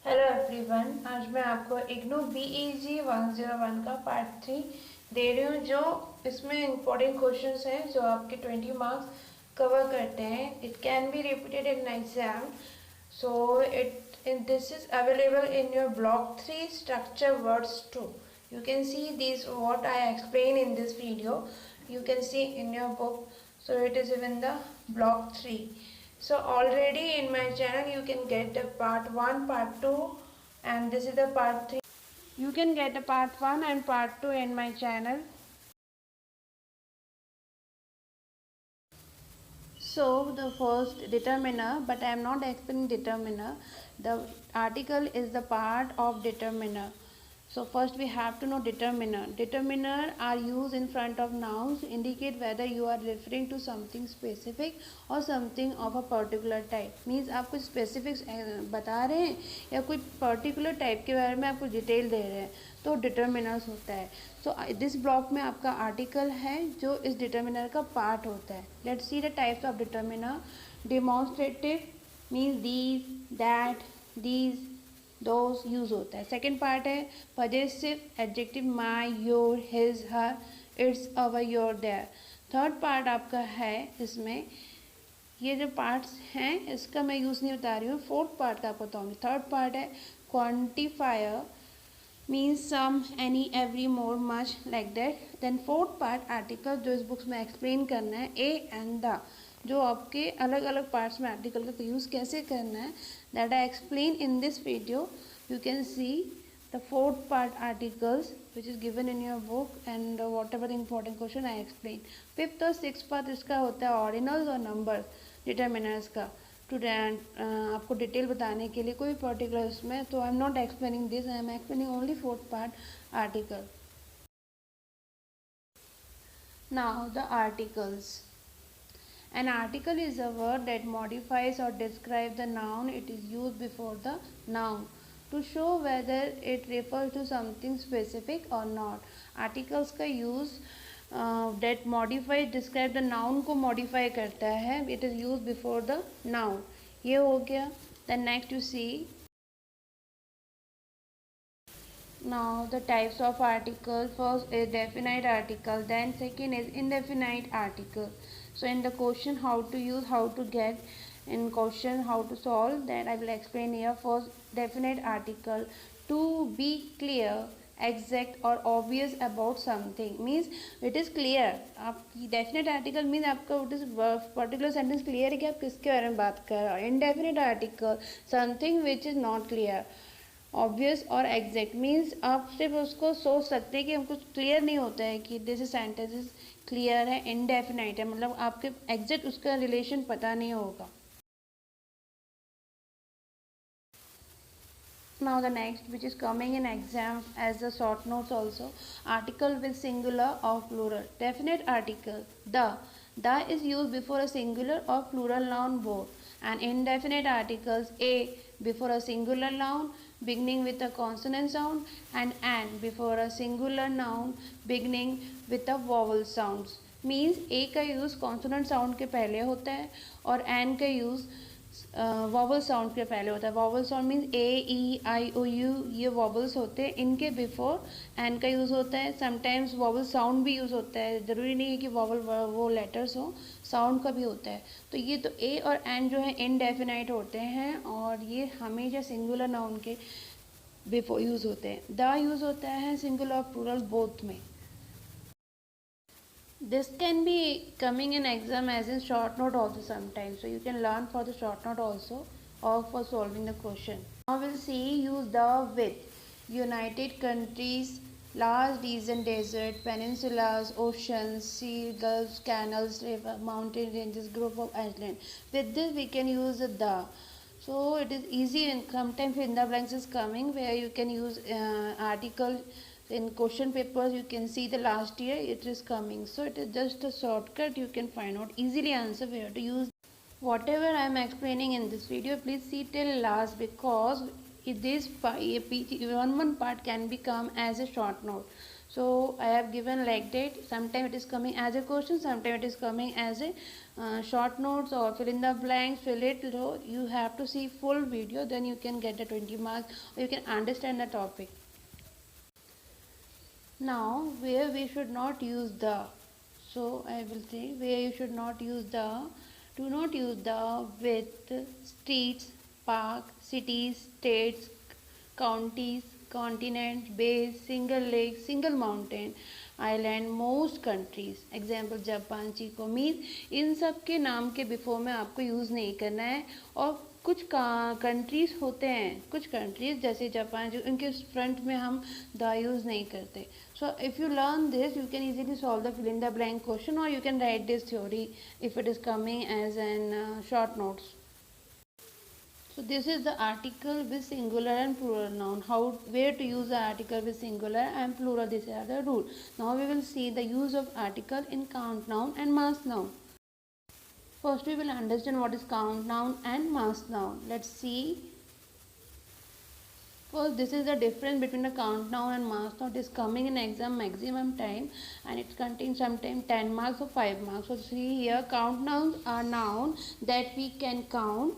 Hello everyone, आज मैं आपको इग्नू BEG 101 का पार्ट 3 दे रही हूँ। जो इसमें इम्पोर्टेंट क्वेश्चंस हैं जो आपके 20 मार्क्स कवर करते हैं. It can be repeated in exam, so this is available in your block 3 structure words 2. You can see these what I explain in this video. You can see in your book. So it is in the block 3. So already in my channel you can get the part 1, part 2, and this is the part 3. You can get the part 1 and part 2 in my channel. So the first determiner, but I am not explaining determiner. The article is the part of determiner. So first we have to know determiner. Determiner are used in front of nouns to indicate whether you are referring to something specific or something of a particular type. Means आप कुछ specifics बता रहे हैं या कोई particular type के बारे में आपको डिटेल दे रहे हैं तो determiners होता है. So this block में आपका article है जो इस determiner का part होता है. Let's see the types of determiner. Demonstrative means these, that, these, those use होता है. सेकेंड पार्ट है possessive, adjective my, your, his, her, its, our, your, their. Third part आपका है इसमें, ये जो पार्ट्स हैं इसका मैं यूज़ नहीं बता रही हूँ, फोर्थ पार्ट का आपको बताऊँगी. थर्ड पार्ट है quantifier means some, any, every, more, much, like that. Then fourth part article जो इस बुक्स में एक्सप्लेन करना है, ए एंड द, जो आपके अलग अलग पार्ट्स में आर्टिकल का यूज़ कैसे करना है, that I explain in this video. You can see the fourth part articles which is given in your book and whatever the important question I explain. Fifth और sixth part इसका होता है ordinals और numbers determiners का. To आपको detail बताने के लिए कोई पर्टिकुलर इसमें, तो I am not explaining this, I am explaining only fourth part article. Now the articles. An article is a word that modifies or describes the noun it is used before the noun to show whether it refers to something specific or not. Articles का use that modify describe the noun को modify करता है. It is used before the noun. ये हो गया. Then next you see now the types of articles. First is definite article, then second is indefinite article. So in the question how to use, how to get, in question how to solve, that I will explain here. First, definite article, to be clear, exact or obvious about something, means it is clear. आपकी definite article means आपका it is particular sentence clear है कि आप किसके बारे में बात कर रहे हो. indefinite article, something which is not clear. Obvious और एग्जैक्ट मीन्स आप सिर्फ उसको सोच सकते हैं कि हमको क्लियर नहीं होता है कि दिस सेंटेंस इज क्लियर है, इनडेफिनाइट है, मतलब आपके एग्जैक्ट उसका रिलेशन पता नहीं होगा. Now the next which is coming in exam as the short notes also, article with singular or plural. Definite article, the is used before a singular or plural noun both. And indefinite articles, a before a singular noun beginning with a consonant sound and an before a singular noun beginning with a vowel sounds. Means a का use consonant sound के पहले होता है और an का use vowel sound के पहले होता है. Vowel sound means A, E, I, O, U, ये वॉवल्स होते हैं, इनके बिफोर एन का यूज़ होता है. समटाइम्स वॉवल साउंड भी यूज़ होता है, ज़रूरी नहीं है कि वॉवल वो लेटर्स हो, साउंड का भी होता है. तो ये तो ए और एन जो है इनडेफिनाइट होते हैं और ये हमेशा सिंगुलर नाउन के बिफोर यूज़ होते हैं. द यूज़ होता है सिंगुलर और प्लूरल बोथ में. This can be coming in exam as in short note also sometimes, so you can learn for the short note also or for solving the question. Now we'll see use the with. United countries, large region, desert, peninsulas, oceans, sea, gulfs, canals, river, mountain ranges, group of islands. With this we can use the. So it is easy, and sometimes in the blanks is coming where you can use article. In question papers you can see the last year it is coming, so it is just a shortcut, you can find out easily answer where to use. Whatever I am explaining in this video, please see till last, because this one part can become as a short note. So I have given like that. Sometimes it is coming as a question, sometimes it is coming as a short notes or fill in the blanks, fill it. So you have to see full video, then you can get the 20 marks or you can understand the topic. Now where we should not use the, so I will say where you should not use the, do not use the with streets, park, cities, states, counties, continents, bays, single lake, single mountain, island, most countries. Example Japan, chikoo means in सब के नाम के before में आपको use नहीं करना है। और कुछ कंट्रीज़ होते हैं, कुछ कंट्रीज़ जैसे जापान, जो उनके फ्रंट में हम द यूज़ नहीं करते। So if you learn this, you can easily solve the fill in the blank question, or you can write this theory if it is coming as an short notes. So this is the article with singular and plural noun. How, where to use the article with singular and plural, these are the rule. Now we will see the use of article in count noun and mass noun. First we will understand what is count noun and mass noun. Let's see. First, this is the difference between the count noun and mass noun. It is coming in exam maximum time and it contains sometimes 10 marks or 5 marks. So see here, count nouns are nouns that we can count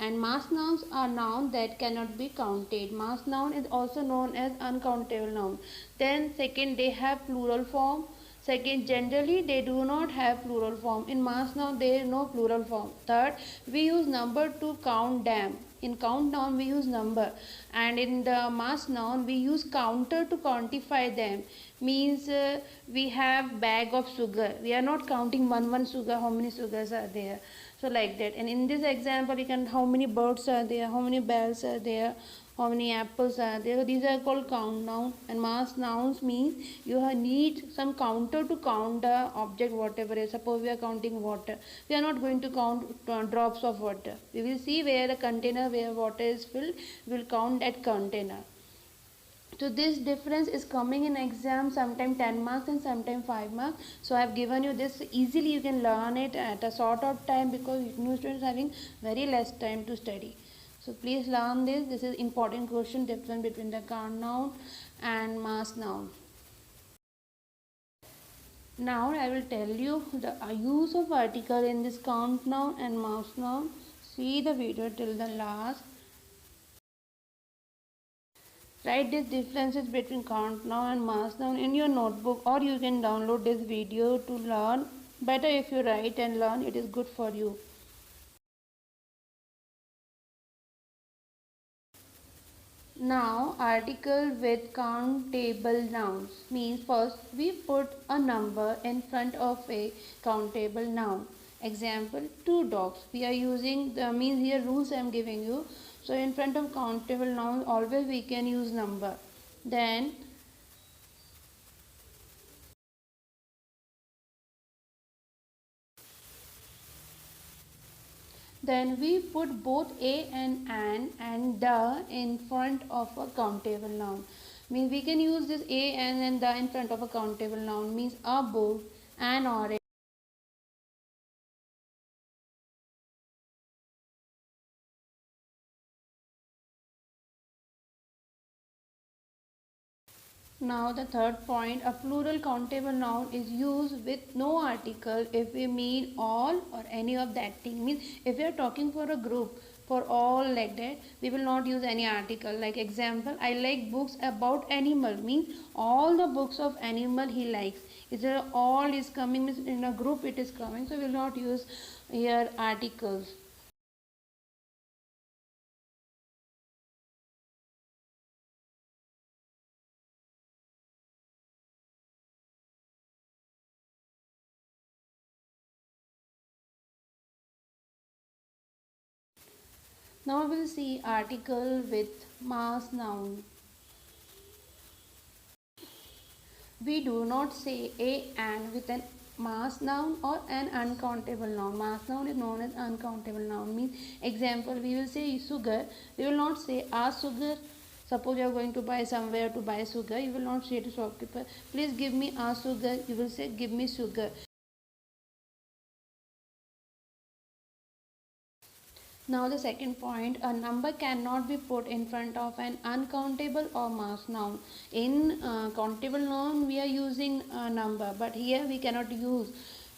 and mass nouns are nouns that cannot be counted. Mass noun is also known as uncountable noun. Then second, they have plural form. Second, generally they do not have plural form. In mass noun there is no plural form. Third, we use number to count them. In count noun we use number, and in the mass noun we use counter to quantify them. Means we have bag of sugar. We are not counting one sugar, how many sugars are there. So like that. And in this example you can, how many birds are there, how many bells are there, how many apples are there. These are called count noun. And mass nouns means you need some counter to count the object whatever is. Suppose we are counting water, we are not going to count drops of water. We will see where the container where water is filled, we will count that container. So this difference is coming in exam, sometime 10 marks and sometime 5 marks. So I have given you this, easily you can learn it at a sort of time because new students having very less time to study. So please learn this. This is important question, difference between the count noun and mass noun. Now I will tell you the use of article in this count noun and mass noun. See the video till the last. Write these differences between count noun and mass noun in your notebook, or you can download this video to learn. Better if you write and learn, it is good for you. Now article with countable nouns means first we put a number in front of a countable noun. Example, 2 dogs. We are using the means here rules I am giving you. So in front of countable nouns always we can use number. Then we put both a and an and the in front of a countable noun. Means we can use this a and the in front of a countable noun. Means a book, an orange. Now the third point, a plural countable noun is used with no article if we mean all or any of that thing. Means if we are talking for a group, for all like that, we will not use any article. Like example, I like books about animal, means all the books of animal he likes. Is there all is coming, means in a group it is coming, so we will not use here articles. Now we will see article with mass noun. We do not say a and with an mass noun or an uncountable noun. Mass noun is known as uncountable noun. Means example, we will say sugar. We will not say a sugar. Suppose you are going to buy somewhere to buy sugar. You will not say to shopkeeper, please give me a sugar. You will say give me sugar. Now the second point, a number cannot be put in front of an uncountable or mass noun. In countable noun we are using a number, but here we cannot use.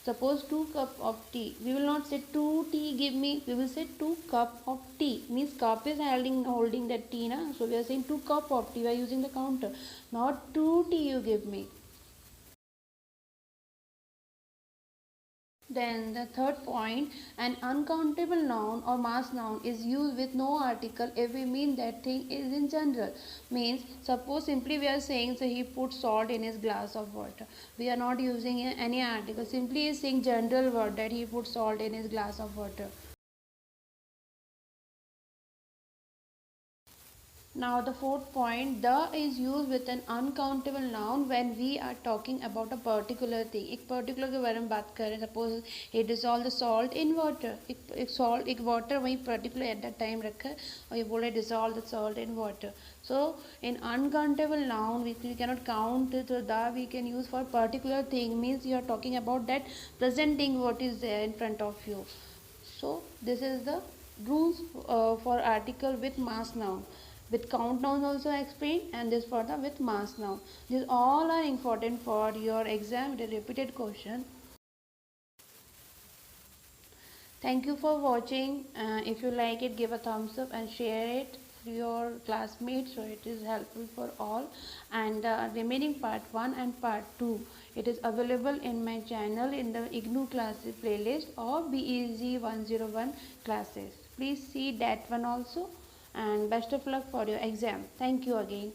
Suppose 2 cup of tea. We will not say 2 tea give me. We will say 2 cup of tea. Means cup is holding that tea na. So we are saying 2 cup of tea. We are using the counter. Not 2 tea you give me. Then the third point, an uncountable noun or mass noun is used with no article if we mean that thing is in general. Means suppose simply we are saying so he put salt in his glass of water. We are not using any article. Simply is saying general word that he put salt in his glass of water. Now the fourth point, the is used with an uncountable noun when we are talking about a particular thing. एक particular के बारे में बात कर रहे हैं. Suppose he dissolved the salt in water. एक water वही particular at that time रखा है और ये बोले dissolve the salt in water. So in uncountable noun we cannot count it. So the we can use for particular thing, means you are talking about that presenting what is there in front of you. So this is the rules for article with mass noun. With count nouns also explained, and this for the with mass noun. These all are important for your exam, the repeated question. Thank you for watching. If you like it, give a thumbs up and share it to your classmates so it is helpful for all. And remaining part 1 and part 2, it is available in my channel in the IGNOU classes playlist or BEZ 101 classes. Please see that one also, and best of luck for your exam. Thank you again.